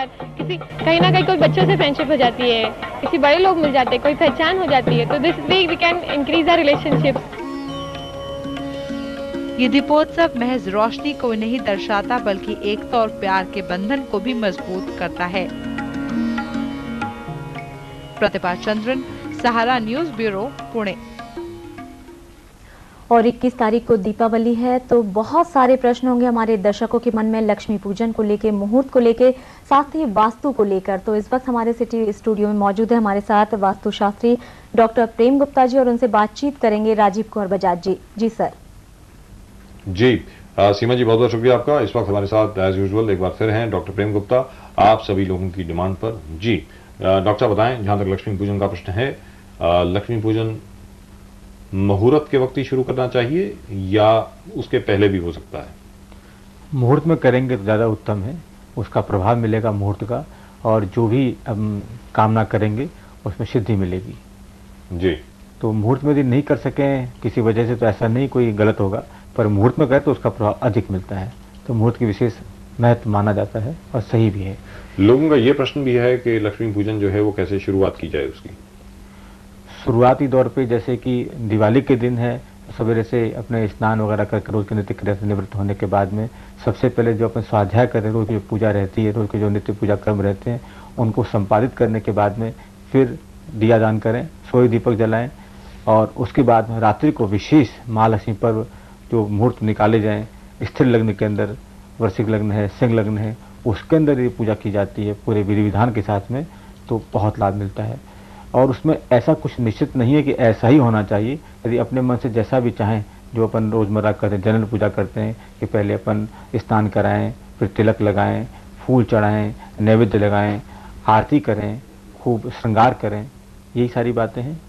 यार किसी कहीं ना कहीं कोई बच्चों से फ्रेंडशिप हो जाती है, किसी बड़े लोग मिल जाते हैं, कोई पहचान हो जाती है, तो this way we can increase our relationship. ये दीपोत्सव महज रोशनी को नहीं दर्शाता बल्कि एकता और प्यार के बंधन को भी मजबूत करता है। प्रतिभा चंद्रन, सहारा न्यूज ब्यूरो, पुणे। और 21 तारीख को दीपावली है, तो बहुत सारे प्रश्न होंगे हमारे दर्शकों के मन में लक्ष्मी पूजन को लेके, मुहूर्त को लेके, साथ ही वास्तु को लेकर। तो इस वक्त हमारे सिटी स्टूडियो में मौजूद है हमारे साथ वास्तु शास्त्री डॉक्टर प्रेम गुप्ता जी, और उनसे बातचीत करेंगे राजीव कौर बजाज जी। जी सर। जी सीमा जी, बहुत बहुत शुक्रिया आपका। इस वक्त हमारे साथ एज यूजुअल एक बार फिर हैं डॉक्टर प्रेम गुप्ता, आप सभी लोगों की डिमांड पर। जी डॉक्टर बताएं, जहां तक लक्ष्मी पूजन का प्रश्न है, लक्ष्मी पूजन मुहूर्त के वक्त ही शुरू करना चाहिए या उसके पहले भी हो सकता है? मुहूर्त में करेंगे तो ज़्यादा उत्तम है, उसका प्रभाव मिलेगा मुहूर्त का, और जो भी कामना करेंगे उसमें सिद्धि मिलेगी। जी, तो मुहूर्त में यदि नहीं कर सकें किसी वजह से तो ऐसा नहीं कोई गलत होगा, पर मुहूर्त में करें तो उसका प्रभाव अधिक मिलता है। तो मुहूर्त की विशेष महत्व माना जाता है और सही भी है। लोगों का ये प्रश्न भी है कि लक्ष्मी पूजन जो है वो कैसे शुरुआत की जाए उसकी? शुरुआती दौर पे जैसे कि दिवाली के दिन है, सवेरे से अपने स्नान वगैरह करके रोज के नित्य क्रिया से निवृत्त होने के बाद में सबसे पहले जो अपन स्वाध्याय करें, रोज की पूजा रहती है, रोज के जो नित्य पूजा क्रम रहते हैं उनको संपादित करने के बाद में फिर दिया दान करें, सोए दीपक जलाएं, और उसके बाद में रात्रि को विशेष महालक्ष्मी पर्व जो मुहूर्त निकाले जाएं, स्थिर लग्न के अंदर, वृश्चिक लग्न है, सिंह लग्न है, उसके अंदर ये पूजा की जाती है पूरे विधि विधान के साथ में, तो बहुत लाभ मिलता है। और उसमें ऐसा कुछ निश्चित नहीं है कि ऐसा ही होना चाहिए, यदि अपने मन से जैसा भी चाहें, जो अपन रोजमर्रा करते हैं, जनरल पूजा करते हैं कि पहले अपन स्नान कराएं, फिर तिलक लगाएं, फूल चढ़ाएं, नैवेद्य लगाएं, आरती करें, खूब श्रृंगार करें, यही सारी बातें हैं।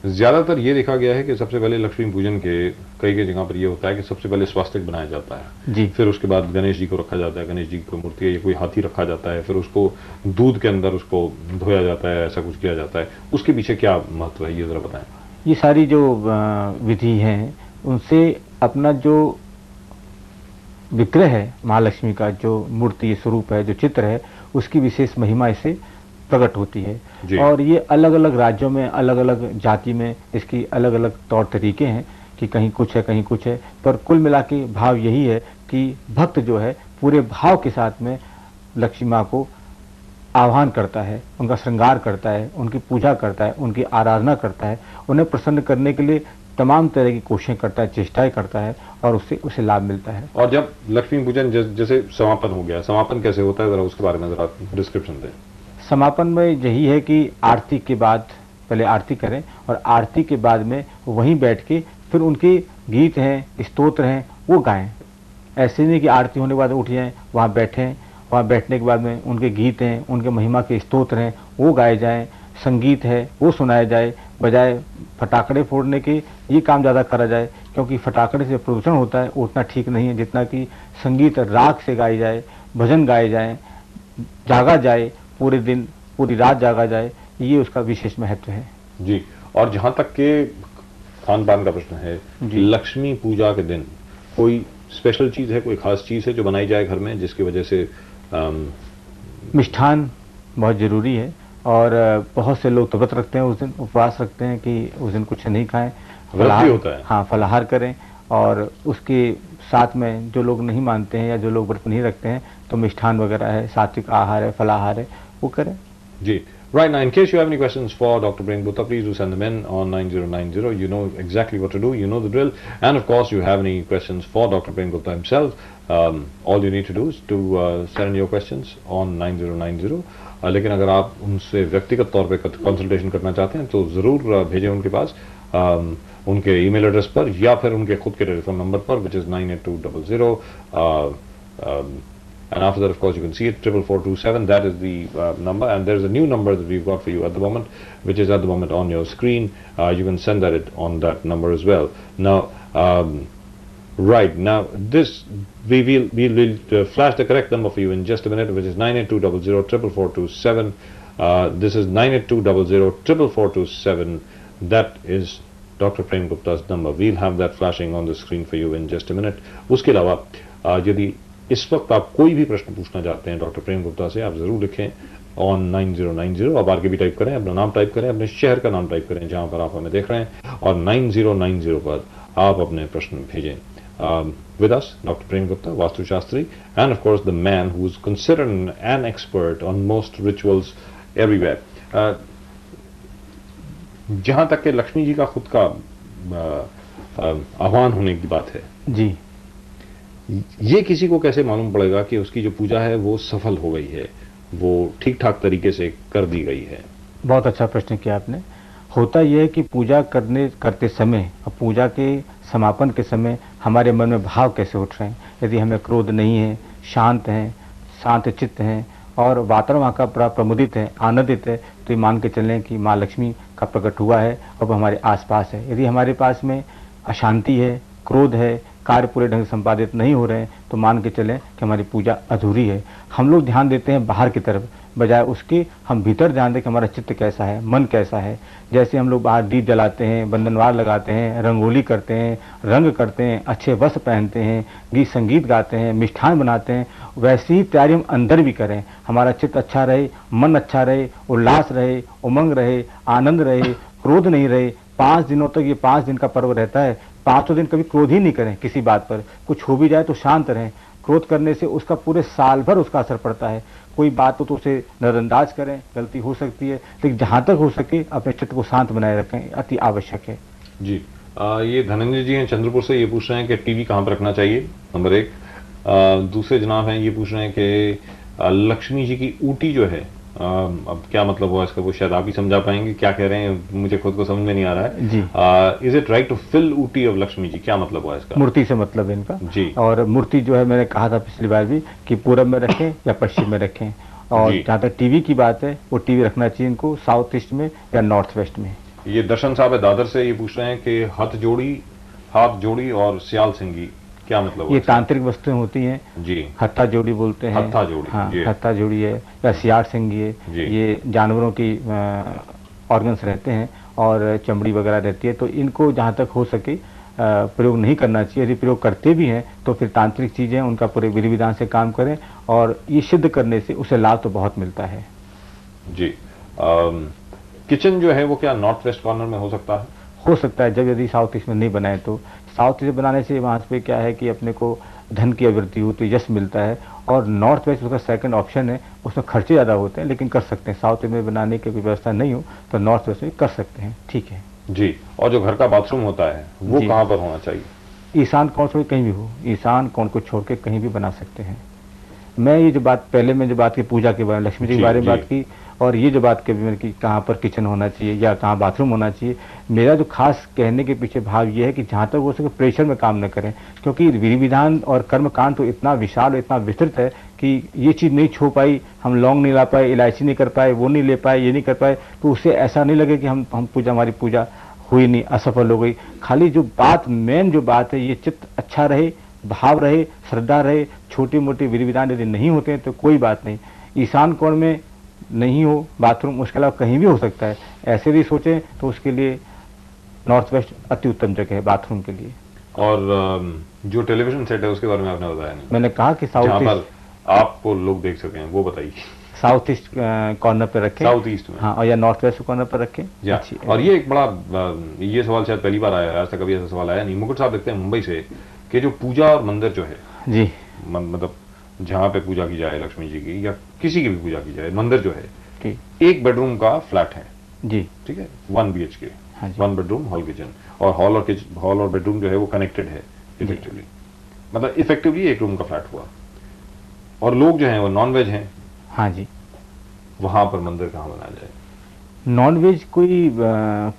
ज्यादातर ये देखा गया है कि सबसे पहले लक्ष्मी पूजन के कई जगह पर ये होता है कि सबसे पहले स्वास्तिक बनाया जाता है जी, फिर उसके बाद गणेश जी को रखा जाता है, गणेश जी की कोई मूर्ति या कोई हाथी रखा जाता है, फिर उसको दूध के अंदर उसको धोया जाता है, ऐसा कुछ किया जाता है। उसके पीछे क्या महत्व है, ये जरा बताएं। ये सारी जो विधि हैं उनसे अपना जो विग्रह है महालक्ष्मी का, जो मूर्ति स्वरूप है, जो चित्र है, उसकी विशेष महिमा इससे प्रकट होती है। और ये अलग अलग राज्यों में, अलग अलग जाति में इसकी अलग अलग तौर तरीके हैं कि कहीं कुछ है कहीं कुछ है, पर कुल मिला के भाव यही है कि भक्त जो है पूरे भाव के साथ में लक्ष्मी माँ को आह्वान करता है, उनका श्रृंगार करता है, उनकी पूजा करता है, उनकी आराधना करता है, उन्हें प्रसन्न करने के लिए तमाम तरह की कोशिशें करता है, चेष्टाएं करता है, और उससे उसे लाभ मिलता है। और जब लक्ष्मी पूजन जैसे समापन हो गया, समापन कैसे होता है, जरा उसके बारे में जरा डिस्क्रिप्शन दें। समापन में यही है कि आरती के बाद पहले आरती करें, और आरती के बाद में वहीं बैठ के फिर उनके गीत हैं, स्तोत्र हैं, वो गाएं। ऐसे नहीं कि आरती होने के बाद उठ जाएं, वहाँ बैठें, वहाँ बैठने के बाद में उनके गीत हैं, उनके महिमा के स्तोत्र हैं, वो गाए जाएं, संगीत है वो सुनाया जाए, बजाय फटाकड़े फोड़ने के ये काम ज़्यादा करा जाए, क्योंकि फटाकड़े से प्रदूषण होता है, उतना ठीक नहीं है जितना कि संगीत राग से गाई जाए, भजन गाए जाए, जागा जाए, पूरे दिन पूरी रात जागा जाए, ये उसका विशेष महत्व है। जी, और जहां तक के खान पान का प्रश्न है, लक्ष्मी पूजा के दिन कोई स्पेशल चीज है, कोई खास चीज है जो बनाई जाए घर में जिसकी वजह से? मिष्ठान बहुत जरूरी है, और बहुत से लोग व्रत रखते हैं उस दिन, उपवास रखते हैं कि उस दिन कुछ नहीं खाएं, फलाहार होता है। हाँ, फलाहार करें, और उसके साथ में जो लोग नहीं मानते हैं या जो लोग व्रत नहीं रखते हैं तो मिष्ठान वगैरह है, सात्विक आहार है, फलाहार है, वो करें। जी, right now in case you have any questions for Dr. Prem Gupta, please do send them in on 9090. You know exactly what to do, you know the drill. And of course you have any questions for Dr. Prem Gupta himself, all you need to do is to send in your questions on 9090. लेकिन अगर आप उनसे व्यक्तिगत तौर पे consultation करना चाहते हैं तो जरूर भेजें उनके पास, उनके ईमेल एड्रेस पर या फिर उनके खुद के टेलीफोन नंबर पर, which is 98200. And after that, of course, you can see it 44427. That is the number, and there's a new number that we've got for you at the moment, which is at the moment on your screen. You can send it on that number as well. Now, right now, this we will flash the correct number for you in just a minute, which is 98200 this is 98200 That is Dr. Prem Gupta's number. We'll have that flashing on the screen for you in just a minute. उसके अलावा यदि इस वक्त आप कोई भी प्रश्न पूछना चाहते हैं डॉक्टर प्रेम गुप्ता से, आप जरूर लिखें ऑन 9090, आप आगे भी टाइप करें, अपना नाम टाइप करें, अपने शहर का नाम टाइप करें जहां पर आप हमें देख रहे हैं, और 9090 पर आप अपने प्रश्न भेजें। With us, Dr. Prem Gupta, Vastu Shastri, and of course the man who is considered an expert on most rituals everywhere. जहां तक के लक्ष्मी जी का खुद का आह्वान होने की बात है जी, ये किसी को कैसे मालूम पड़ेगा कि उसकी जो पूजा है वो सफल हो गई है, वो ठीक ठाक तरीके से कर दी गई है? बहुत अच्छा प्रश्न किया आपने। होता यह है कि पूजा करते समय और पूजा के समापन के समय हमारे मन में भाव कैसे उठ रहे हैं। यदि हमें क्रोध नहीं है, शांत हैं, शांत चित्त हैं और वातावरण वहाँ का पूरा प्रमुदित है, आनंदित है, तो ये मान के चलें कि माँ लक्ष्मी का प्रकट हुआ है और वो हमारे आसपास है। यदि हमारे पास में अशांति है, क्रोध है, कार्य पूरे ढंग से संपादित नहीं हो रहे हैं, तो मान के चलें कि हमारी पूजा अधूरी है। हम लोग ध्यान देते हैं बाहर की तरफ, बजाय उसके हम भीतर ध्यान दें कि हमारा चित्त कैसा है, मन कैसा है। जैसे हम लोग बाहर दीप जलाते हैं, बंधनवार लगाते हैं, रंगोली करते हैं, रंग करते हैं, अच्छे वस्त्र पहनते हैं, गीत संगीत गाते हैं, मिष्ठान बनाते हैं, वैसी ही तैयारी हम अंदर भी करें। हमारा चित्त अच्छा रहे, मन अच्छा रहे, उल्लास रहे, उमंग रहे, आनंद रहे, क्रोध नहीं रहे। 5 दिनों तक ये 5 दिन का पर्व रहता है, 5 दिन कभी क्रोध ही नहीं करें किसी बात पर। कुछ हो भी जाए तो शांत रहें। क्रोध करने से उसका पूरे साल भर उसका असर पड़ता है। कोई बात हो तो उसे नजरअंदाज करें, गलती हो सकती है, लेकिन जहां तक हो सके अपने चित्त को शांत बनाए रखें, अति आवश्यक है जी। ये धनंजय जी हैं चंद्रपुर से, ये पूछ रहे हैं कि टीवी कहाँ पर रखना चाहिए, नंबर 1। दूसरे जनाब हैं ये पूछ रहे हैं कि लक्ष्मी जी की ऊटी जो है, अब क्या मतलब हुआ इसका, वो शायद आप ही समझा पाएंगे क्या कह रहे हैं, मुझे खुद को समझ में नहीं आ रहा है जी। Is it right to fill ऊटी ऑफ लक्ष्मी जी, क्या मतलब हुआ इसका? मूर्ति से मतलब है इनका जी। और मूर्ति जो है मैंने कहा था पिछली बार भी कि पूरब में रखें या पश्चिम में रखें। और जहाँ तक टीवी की बात है, वो टीवी रखना चाहिए इनको साउथ ईस्ट में या नॉर्थ वेस्ट में। ये दर्शन साहब है दादर से, ये पूछ रहे हैं कि हाथ जोड़ी और सियाल सिंगी क्या मतलब? ये तांत्रिक वस्तुएं होती हैं जी, हत्था जोड़ी बोलते हैं। हत्था जोड़ी, हाँ, हत्था जोड़ी है या सियार सिंगी है। ये जानवरों की ऑर्गन्स रहते हैं और चमड़ी वगैरह रहती है, तो इनको जहाँ तक हो सके प्रयोग नहीं करना चाहिए। यदि प्रयोग करते भी हैं तो फिर तांत्रिक चीजें उनका पूरे विधि विधान से काम करें, और ये सिद्ध करने से उसे लाभ तो बहुत मिलता है जी। किचन जो है वो क्या नॉर्थ वेस्ट कॉर्नर में हो सकता है? हो सकता है, जब यदि साउथ ईस्ट में नहीं बनाए तो। साउथ ईस्ट बनाने से वहाँ पे क्या है कि अपने को धन की अभिवृद्धि होती है, यश मिलता है, और नॉर्थ वेस्ट उसका सेकंड ऑप्शन है, उसमें खर्चे ज़्यादा होते हैं, लेकिन कर सकते हैं। साउथ ईस्ट में बनाने की कोई व्यवस्था नहीं हो तो नॉर्थ वेस्ट में कर सकते हैं, ठीक है जी। और जो घर का बाथरूम होता है वो कहाँ पर होना चाहिए? ईशान कोण से कहीं भी हो, ईशान कोण को छोड़ के कहीं भी बना सकते हैं। मैं ये जो बात पहले में जो बात की पूजा के बारे में, लक्ष्मी जी के बारे में बात की, और ये जो बात कभी मैंने की कहाँ पर किचन होना चाहिए या कहाँ बाथरूम होना चाहिए, मेरा जो खास कहने के पीछे भाव ये है कि जहाँ तक हो सके प्रेशर में काम न करें, क्योंकि विधि विधान और कर्मकांड तो इतना विशाल और इतना विस्तृत है कि ये चीज़ नहीं छू पाई, हम लौंग नहीं ला पाए, इलायची नहीं कर पाए, वो नहीं ले पाए, ये नहीं कर पाए, तो उससे ऐसा नहीं लगे कि हम हमारी पूजा हुई नहीं, असफल हो गई। खाली जो बात, मेन जो बात है, ये चित्त अच्छा रहे, भाव रहे, श्रद्धा रहे। छोटी मोटी विधि विधान यदि नहीं होते हैं तो कोई बात नहीं। ईशान कोण में नहीं हो बाथरूम, उसके अलावा कहीं भी हो सकता है। ऐसे भी सोचें तो उसके लिए नॉर्थ वेस्ट अति उत्तम जगह है बाथरूम के लिए। और जो टेलीविजन सेट है उसके बारे में आपने बताया नहीं। मैंने कहा कि साउथ ईस्ट आपको लोग देख सकें, वो बताइए। साउथ ईस्ट कॉर्नर पे रखें, साउथ ईस्ट में, हाँ, और या नॉर्थ वेस्ट कॉर्नर पर रखें। और ये एक बड़ा, ये सवाल शायद पहली बार आया है, आज तक कभी ऐसा सवाल आया नहीं। मुकुट साहब देखते हैं मुंबई से कि जो पूजा और मंदिर जो है जी, मतलब जहाँ पे पूजा की जाए लक्ष्मी जी की या किसी की भी पूजा की जाए, मंदिर जो है ठीक, एक बेडरूम का फ्लैट है जी, ठीक है, 1 BHK, हाँ जी, 1 बेडरूम हॉल किचन, और हॉल और बेडरूम जो है वो कनेक्टेड है इफेक्टिवली, मतलब इफेक्टिवली एक रूम का फ्लैट हुआ, और लोग जो हैं वो नॉन वेज हैं, हाँ जी। वहां पर मंदिर कहाँ बनाया जाए? नॉनवेज कोई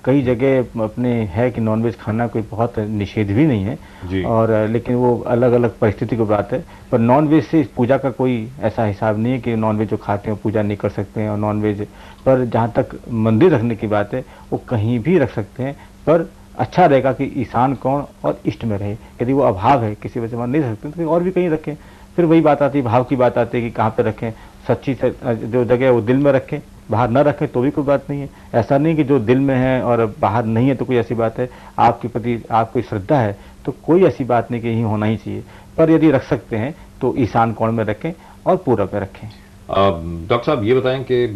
कई जगह अपने है कि नॉनवेज खाना कोई बहुत निषेध भी नहीं है जी। और लेकिन वो अलग अलग परिस्थिति की बात है। पर नॉनवेज से पूजा का कोई ऐसा हिसाब नहीं है कि नॉनवेज जो खाते हैं पूजा नहीं कर सकते हैं। और नॉनवेज पर जहाँ तक मंदिर रखने की बात है वो कहीं भी रख सकते हैं, पर अच्छा रहेगा कि ईशान कोण और ईस्ट में रहे। यदि वो अभाव है किसी वजह से मान नहीं सकते तो और भी कहीं रखें। फिर वही बात आती है, भाव की बात आती है कि कहाँ पे रखें। सच्ची जो जगह है वो दिल में रखें, बाहर ना रखें तो भी कोई बात नहीं है। ऐसा नहीं कि जो दिल में है और बाहर नहीं है तो कोई ऐसी बात है। आपके प्रति आपकी श्रद्धा है तो कोई ऐसी बात नहीं कि यही होना ही चाहिए। पर यदि रख सकते हैं तो ईशान कोण में रखें और पूरब में रखें। डॉक्टर साहब ये बताएं कि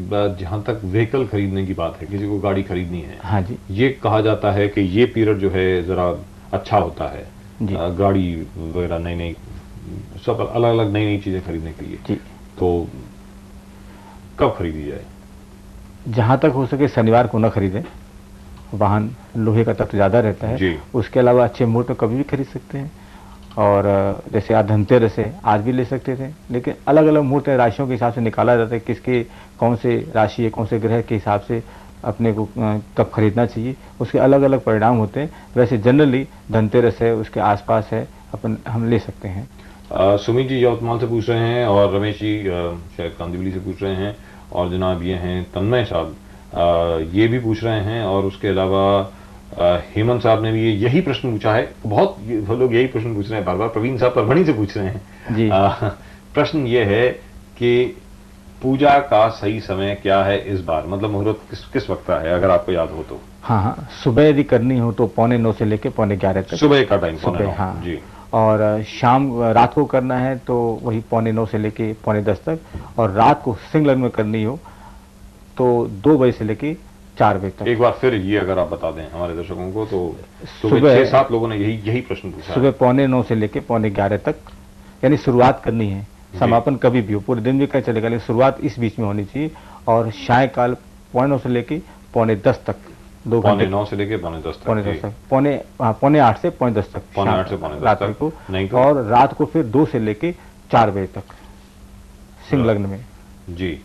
जहां तक व्हीकल खरीदने की बात है, किसी को गाड़ी खरीदनी है, हाँ जी, ये कहा जाता है कि ये पीरियड जो है जरा अच्छा होता है जी। गाड़ी वगैरह नई नई सब अलग अलग नई नई चीजें खरीदने के लिए, जी। तो कब खरीदी जाए? जहां तक हो सके शनिवार को न खरीदें, वाहन लोहे का तत्व ज्यादा रहता है। जी। उसके अलावा अच्छे मुहूर्त में कभी भी खरीद सकते हैं, और जैसे आज धनतेरस है, आज भी ले सकते थे, लेकिन अलग अलग मुहूर्त राशियों के हिसाब से निकाला जाता है, किसके कौन से राशि है, कौन से ग्रह के हिसाब से अपने को कब खरीदना चाहिए, उसके अलग अलग परिणाम होते हैं। वैसे जनरली धनतेरस है, उसके आसपास है, अपन हम ले सकते हैं। सुमित जी यवतमाल से पूछ रहे हैं, और रमेश जी शायद कांदिवली से पूछ रहे हैं, और जनाब ये हैं तन्मय साहब ये भी पूछ रहे हैं, और उसके अलावा हेमंत साहब ने भी यही प्रश्न पूछा है। बहुत लोग यही प्रश्न पूछ रहे हैं बार बार। प्रवीण साहब परभणी से पूछ रहे हैं जी। प्रश्न ये है कि पूजा का सही समय क्या है इस बार, मतलब मुहूर्त किस वक्त का है, अगर आपको याद हो तो? हाँ, सुबह यदि करनी हो तो 9:45 से लेके 11:45 तक सुबह का टाइम, सुबह, हाँ जी। और शाम रात को करना है तो वही 9:45 से लेके 9:45 तक, और रात को सिंह लग्न में करनी हो तो 2 बजे से लेके 4 बजे तक। एक बार फिर ये अगर आप बता दें हमारे दर्शकों को, तो सुबह 6-7 लोगों ने यही प्रश्न पूछा। सुबह 9:45 से लेके 11:45 तक, यानी शुरुआत करनी है। समापन कभी भी हो, पूरे दिन भी कहीं चलेगा, लेकिन शुरुआत इस बीच में होनी चाहिए। और सायकाल 9:45 से लेके 9:45 तक, 2 घंटे। 9:45 से लेके 9:45 तक, 9:45 तक, 9:45 से 9:45 तक, 9:45 से 9:45 रात तक, को, नहीं तो? और रात को फिर 2 से लेके 4 बजे तक सिंह लग्न में। जी।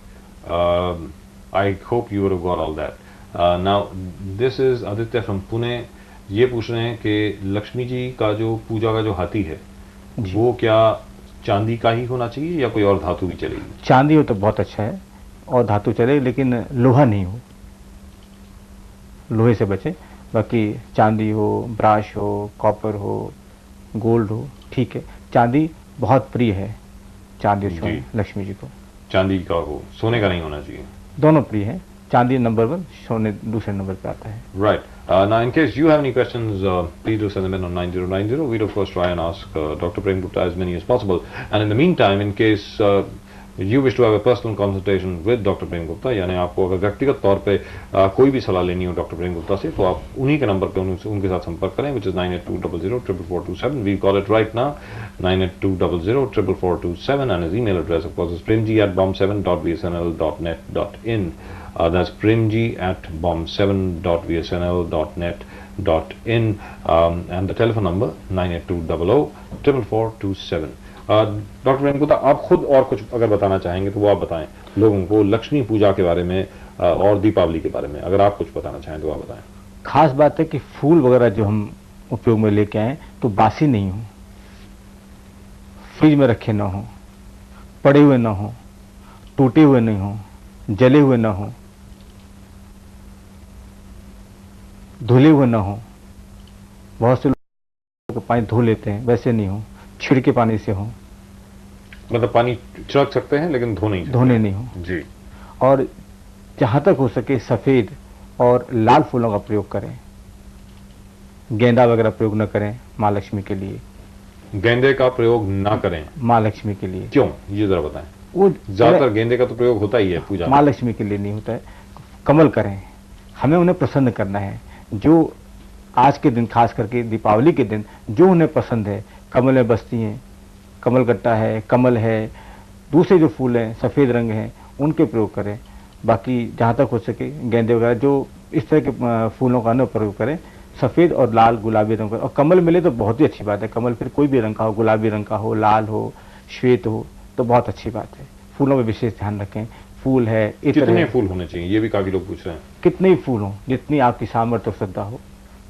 I hope you got all that. Now this is Aditya from Pune. ये पूछ रहे हैं कि लक्ष्मी जी का जो पूजा का जो हाथी है वो क्या चांदी का ही होना चाहिए या कोई और धातु भी चलेगी? चांदी हो तो बहुत अच्छा है, और धातु चले, लेकिन लोहा नहीं हो, लोहे से बचे। बाकी चांदी हो, ब्राश हो, कॉपर हो, गोल्ड हो, ठीक है। चांदी बहुत प्रिय है, चांदी जी। लक्ष्मी जी को चांदी का हो, सोने का नहीं होना चाहिए। दोनों प्रिय है। चांदी नंबर 1, सोने दूसरे नंबर पे आता है। Right. Now, in case you have any questions, please do send them in on 9090. We'll of course try and ask Dr. Prem Gupta as many as possible. And in the meantime, in case you wish to have a personal consultation with Dr. Prem Gupta, यानी आपको अगर व्यक्तिगत तौर पे कोई भी सलाह लेनी हो डॉक्टर प्रेम गुप्ता से, तो आप उन्हीं के नंबर पे उनके साथ संपर्क करें, which is 9820044427. We call it right now 9820044427, and his email address of course is premji@bomb7.bsnl.net.in. That's premji@bomb7.bsnl.net.in, and the telephone number 9820044427. Doctor Prem Gupta, आप खुद और कुछ अगर बताना चाहेंगे तो वो आप बताएं लोगों को, लक्ष्मी पूजा के बारे में और दीपावली के बारे में अगर आप कुछ बताना चाहें तो आप बताएं। खास बात है कि फूल वगैरह जो हम उपयोग में लेके आए तो बासी नहीं हो, फ्रिज में रखे ना हो, पड़े हुए ना हो, टूटे हुए नहीं हो, जले हुए ना हो, धुले हुए ना हो। बहुत से लोग पानी धो लेते हैं, वैसे नहीं हो, छिड़के पानी से हो। मतलब पानी छिड़क सकते हैं लेकिन धोने नहीं हो जी। और जहां तक हो सके सफेद और लाल फूलों का प्रयोग करें, गेंदा वगैरह प्रयोग न करें माँ लक्ष्मी के लिए। गेंदे का प्रयोग ना करें माँ लक्ष्मी के लिए? क्यों, ये जरा बताएं। वो ज्यादातर गेंदे का तो प्रयोग होता ही है पूजा, माँ लक्ष्मी के लिए नहीं होता है। कमल करें, हमें उन्हें प्रसन्न करना है। जो आज के दिन, खास करके दीपावली के दिन, जो उन्हें पसंद है, कमल में बसती हैं, कमल कट्टा है, कमल है, दूसरे जो फूल हैं सफेद रंग हैं, उनके प्रयोग करें। बाकी जहाँ तक हो सके गेंदे वगैरह जो इस तरह के फूलों का न प्रयोग करें, सफेद और लाल गुलाबी रंग का। और कमल मिले तो बहुत ही अच्छी बात है। कमल फिर कोई भी रंग का हो, गुलाबी रंग का हो, लाल हो, श्वेत हो, तो बहुत अच्छी बात है। फूलों में विशेष ध्यान रखें। फूल है, इत्र कितने है, फूल होने चाहिए ये भी काफी लोग पूछ रहे हैं। कितने ही फूल हो, जितनी आपकी सामर्थ्य और श्रद्धा हो।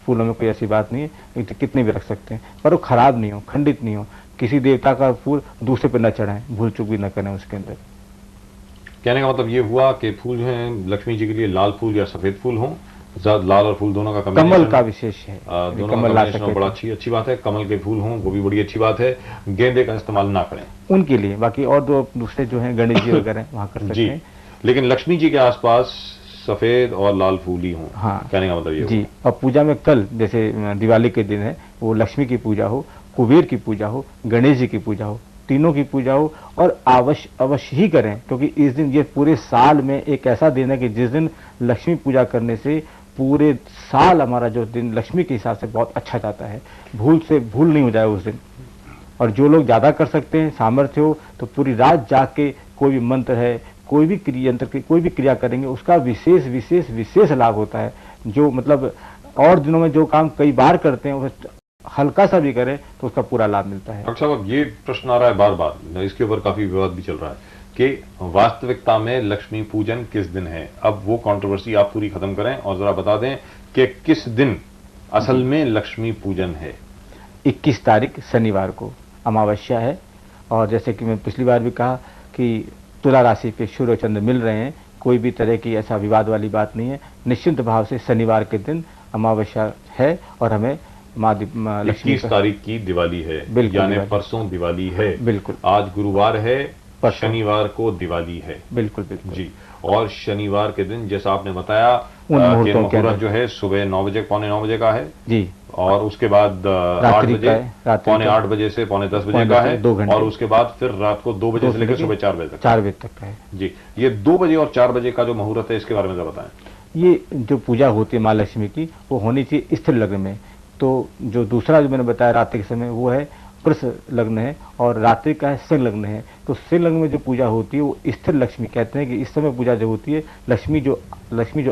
फूलों में कोई ऐसी बात नहीं है, कितने भी रख सकते हैं, पर वो खराब नहीं हो, खंडित नहीं हो। किसी देवता का फूल दूसरे पे न चढ़ाएं, भूल चूक भी न करें उसके अंदर। कहने का मतलब ये हुआ कि फूल जो है लक्ष्मी जी के लिए लाल फूल या सफेद फूल हो, लाल और फूल दोनों का कमल का विशेष है, दोनों कमल का ला combination सकते बड़ा हैं। अच्छी बात है। कमल के फूल हों वो भी बड़ी अच्छी बात है। गेंदे का इस्तेमाल ना करें उनके लिए। बाकी और दो दूसरे जो हैं गणेश जी वगैरह वहां कर सकते जी, हैं। लेकिन लक्ष्मी जी के आसपास सफेद और लाल फूल ही हों। हाँ, कहने का मतलब ये जी। और पूजा में कल जैसे दिवाली के दिन है, वो लक्ष्मी की पूजा हो, कुबेर की पूजा हो, गणेश जी की पूजा हो, तीनों की पूजा हो, और अवश्य ही करें, क्योंकि इस दिन, ये पूरे साल में एक ऐसा दिन है कि जिस दिन लक्ष्मी पूजा करने से पूरे साल हमारा जो दिन लक्ष्मी के हिसाब से बहुत अच्छा जाता है, भूल नहीं हो जाए उस दिन। और जो लोग ज्यादा कर सकते हैं, सामर्थ्य हो, तो पूरी रात जाग के कोई भी मंत्र है, कोई भी क्रिया करेंगे, उसका विशेष विशेष विशेष लाभ होता है। जो मतलब और दिनों में जो काम कई बार करते हैं, उसे हल्का सा भी करें तो उसका पूरा लाभ मिलता है। डॉक्टर साहब, अब ये प्रश्न आ रहा है बार बार, इसके ऊपर काफी विवाद भी चल रहा है कि वास्तविकता में लक्ष्मी पूजन किस दिन है। अब वो कंट्रोवर्सी आप पूरी खत्म करें और जरा बता दें कि किस दिन असल में लक्ष्मी पूजन है। 21 तारीख शनिवार को अमावस्या है, और जैसे कि मैं पिछली बार भी कहा कि तुला राशि पे सूर्य और चंद्र मिल रहे हैं, कोई भी तरह की ऐसा विवाद वाली बात नहीं है। निश्चिंत भाव से शनिवार के दिन अमावस्या है और हमें माँ लक्ष्मी 21 तारीख की दिवाली है, यानी परसों दिवाली है। बिल्कुल। आज गुरुवार है, शनिवार को दिवाली है। बिल्कुल बिल्कुल जी। और शनिवार के दिन जैसा आपने बताया कि मुहूर्त जो है सुबह 9 बजे, पौने 9 बजे का है जी, और उसके बाद 8 बजे, पौने 8 बजे से पौने 10 बजे का है, 2 घंटे, और उसके बाद फिर रात को 2 बजे से लेकर सुबह 4 बजे तक का है जी। ये 2 बजे और 4 बजे का जो मुहूर्त है, इसके बारे में जरा बताएं। ये जो पूजा होती है माँ लक्ष्मी की, वो होनी चाहिए स्थिर लग्न में। तो जो दूसरा जो मैंने बताया रात्रि के समय, वो है वृष लग्न है, और रात्रि का है सिंह लग्न है। तो सिंह लग्न में जो पूजा होती है वो स्थिर लक्ष्मी कहते हैं कि इस समय पूजा जो होती है, लक्ष्मी जो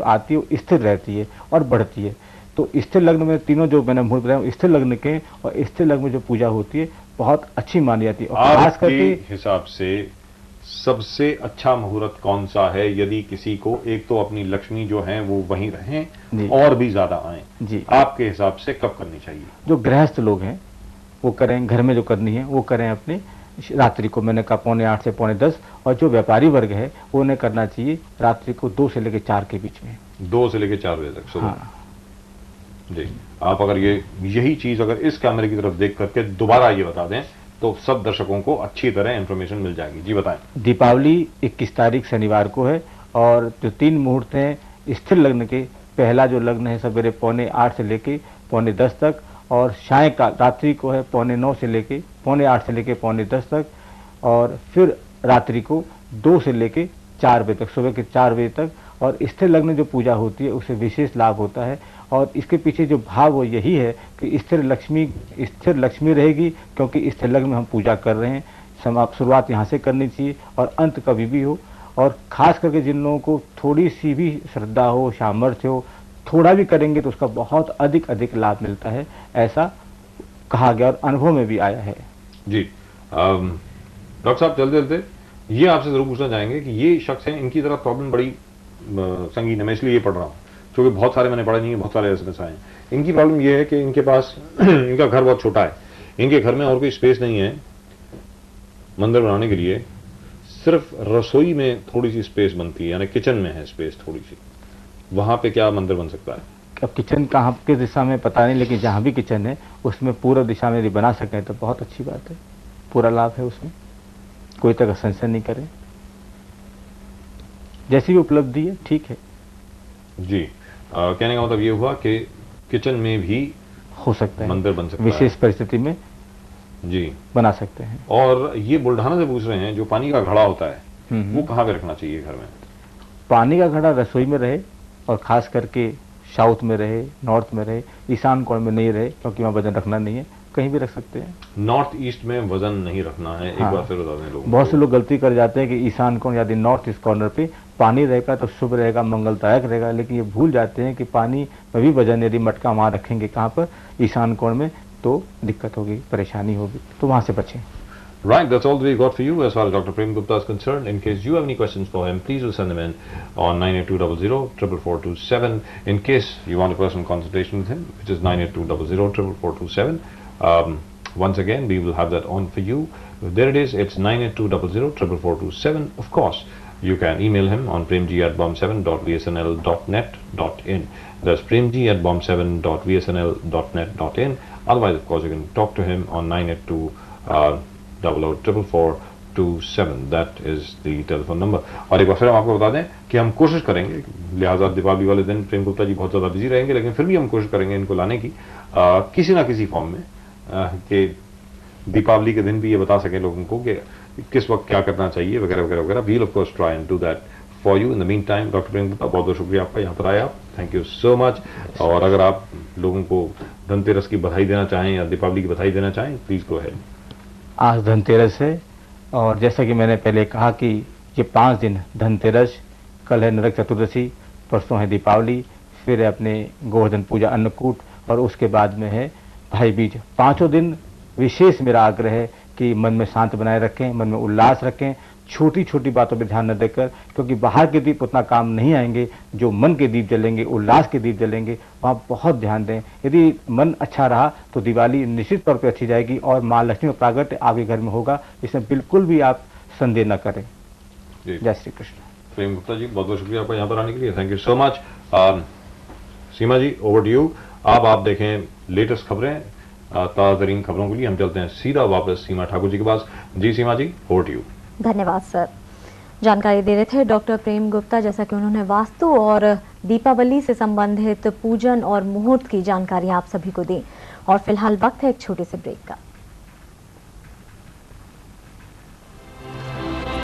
आती है वो स्थिर रहती है और बढ़ती है। तो स्थिर लग्न में तीनों जो मैंने मुहूर्त बताया स्थिर लग्न के, और स्थिर लग्न में जो पूजा होती है बहुत अच्छी मानी जाती है। और खास करके हिसाब से सबसे अच्छा मुहूर्त कौन सा है, यदि किसी को एक तो अपनी लक्ष्मी जो है वो वहीं रहें और भी ज्यादा आए जी, आपके हिसाब से कब करनी चाहिए? जो गृहस्थ लोग हैं वो करें, घर में जो करनी है वो करें अपने रात्रि को, मैंने कहा पौने 8 से पौने 10, और जो व्यापारी वर्ग है वो उन्हें करना चाहिए रात्रि को 2 से लेकर 4 के बीच में, 2 से लेकर 4 बजे तक सुबह। हाँ। जी, आप अगर यही चीज अगर इस कैमरे की तरफ देख करके दोबारा ये बता दें तो सब दर्शकों को अच्छी तरह इंफॉर्मेशन मिल जाएगी। जी बताएं। दीपावली 21 तारीख शनिवार को है, और जो 3 मुहूर्त हैं स्थिर लग्न के, पहला जो लग्न है सवेरे पौने 8 से लेके पौने 10 तक, और सायंकाल रात्रि को है पौने 8 से लेके पौने 10 तक, और फिर रात्रि को 2 से लेके 4 बजे तक, सुबह के 4 बजे तक। और स्थिर लग्न जो पूजा होती है उससे विशेष लाभ होता है, और इसके पीछे जो भाव वो यही है कि स्थिर लक्ष्मी रहेगी, क्योंकि स्थिर लग्न में हम पूजा कर रहे हैं। शुरुआत यहाँ से करनी चाहिए और अंत कभी भी हो। और खास करके जिन लोगों को थोड़ी सी भी श्रद्धा हो, सामर्थ्य हो, थोड़ा भी करेंगे तो उसका बहुत अधिक लाभ मिलता है, ऐसा कहा गया और अनुभव में भी आया है जी। डॉक्टर साहब, चलते ये आपसे जरूर पूछना चाहेंगे कि ये शख्स हैं, इनकी तरह प्रॉब्लम बड़ी संगीन है, मैं इसलिए ये पढ़ रहा हूँ क्योंकि बहुत सारे मैंने पढ़े नहीं है, बहुत सारे एसएमएस आए हैं। इनकी प्रॉब्लम ये है कि इनके पास इनका घर बहुत छोटा है, इनके घर में और कोई स्पेस नहीं है मंदिर बनाने के लिए, सिर्फ रसोई में थोड़ी सी स्पेस बनती है, यानी किचन में है स्पेस थोड़ी सी, वहां पे क्या मंदिर बन सकता है? अब किचन कहाँ किस दिशा में पता नहीं, लेकिन जहां भी किचन है उसमें पूर्व दिशा में यदि बना सकें तो बहुत अच्छी बात है, पूरा लाभ है उसमें, कोई तरह का संशय नहीं करें, जैसी भी उपलब्धि है ठीक है जी। कहने का मतलब ये हुआ कि किचन में भी हो सकता है, मंदिर बन सकता है, विशेष परिस्थिति में जी बना सकते हैं। और ये बुल्ढाना से पूछ रहे हैं, जो पानी का घड़ा होता है वो कहाँ पे रखना चाहिए घर में? पानी का घड़ा रसोई में रहे, और खास करके साउथ में रहे, नॉर्थ में रहे, ईशान कोण में नहीं रहे, क्योंकि वहाँ वजन रखना नहीं है, कहीं भी रख सकते हैं। नॉर्थ ईस्ट में वजन नहीं रखना है, एक बार फिर बता दें लोगों को। बहुत से लोग गलती कर जाते हैं कि ईशान कोण यदि नॉर्थ ईस्ट कॉर्नर पे पानी रहेगा तो शुभ रहेगा, मंगलदायक रहेगा, लेकिन ये भूल जाते हैं कि पानी में भी वजन यदि मटका वहां रखेंगे कहाँ पर, ईशान कोण में, तो दिक्कत होगी, परेशानी होगी, तो वहां से बचें। Right, that's all we got for you as far as Dr. Prem Gupta is concerned. In case you have any questions for him, please do send them in on 98200 44427. In case you want a personal consultation with him, which is 98200 44427. Once again, we will have that on for you. There it is, it's 98200 44427. Of course, you can email him on premji@bomb7.vsnl.net.in. That's premji@bomb7.vsnl.net.in. Otherwise, of course, you can talk to him on 98200 That is the telephone number. और एक बार फिर हम आपको बता दें कि हम कोशिश करेंगे, लिहाजा दीपावली वाले दिन प्रेम गुप्ता जी बहुत ज़्यादा बिजी रहेंगे, लेकिन फिर भी हम कोशिश करेंगे इनको लाने की किसी ना किसी फॉर्म में, कि दीपावली के दिन भी ये बता सकें लोगों को कि किस वक्त क्या करना चाहिए वगैरह वगैरह वगैरह। We'll of course try and do that for you. In the meantime doctor Prem Gupta, बहुत बहुत शुक्रिया आपका, यहाँ पर आए आप, थैंक यू सो मच। और अगर आप लोगों को धनतेरस की बधाई देना चाहें या दीपावली की बधाई देना चाहें, प्लीज गो अहेड। आज धनतेरस है और जैसा कि मैंने पहले कहा कि ये 5 दिन, धनतेरस, कल है नरक चतुर्दशी, परसों है दीपावली, फिर है अपने गोवर्धन पूजा अन्नकूट और उसके बाद में है भाई बीज। 5 दिन विशेष मेरा आग्रह है कि मन में शांत बनाए रखें, मन में उल्लास रखें, छोटी छोटी बातों पर ध्यान न देकर, क्योंकि बाहर के दीप उतना काम नहीं आएंगे, जो मन के दीप जलेंगे, उल्लास के दीप जलेंगे, वहाँ बहुत ध्यान दें। यदि मन अच्छा रहा तो दिवाली निश्चित तौर पर अच्छी जाएगी और माँ लक्ष्मी का प्रागट्य आपके घर में होगा, इसमें बिल्कुल भी आप संदेह न करें। जय श्री कृष्ण। प्रेम गुप्ता जी, बहुत बहुत शुक्रिया आपका यहाँ पर आने के लिए, thank you so much. Seema ji, over to you. अब आप देखें लेटेस्ट खबरें, ताज़ा तरीन खबरों के लिए हम चलते हैं सीधा वापस सीमा ठाकुर जी के पास। जी सीमा जी, ओवर टू यू। धन्यवाद सर। जानकारी दे रहे थे डॉक्टर प्रेम गुप्ता, जैसा कि उन्होंने वास्तु और दीपावली से संबंधित पूजन और मुहूर्त की जानकारी आप सभी को दी। और फिलहाल वक्त है एक छोटे से ब्रेक का।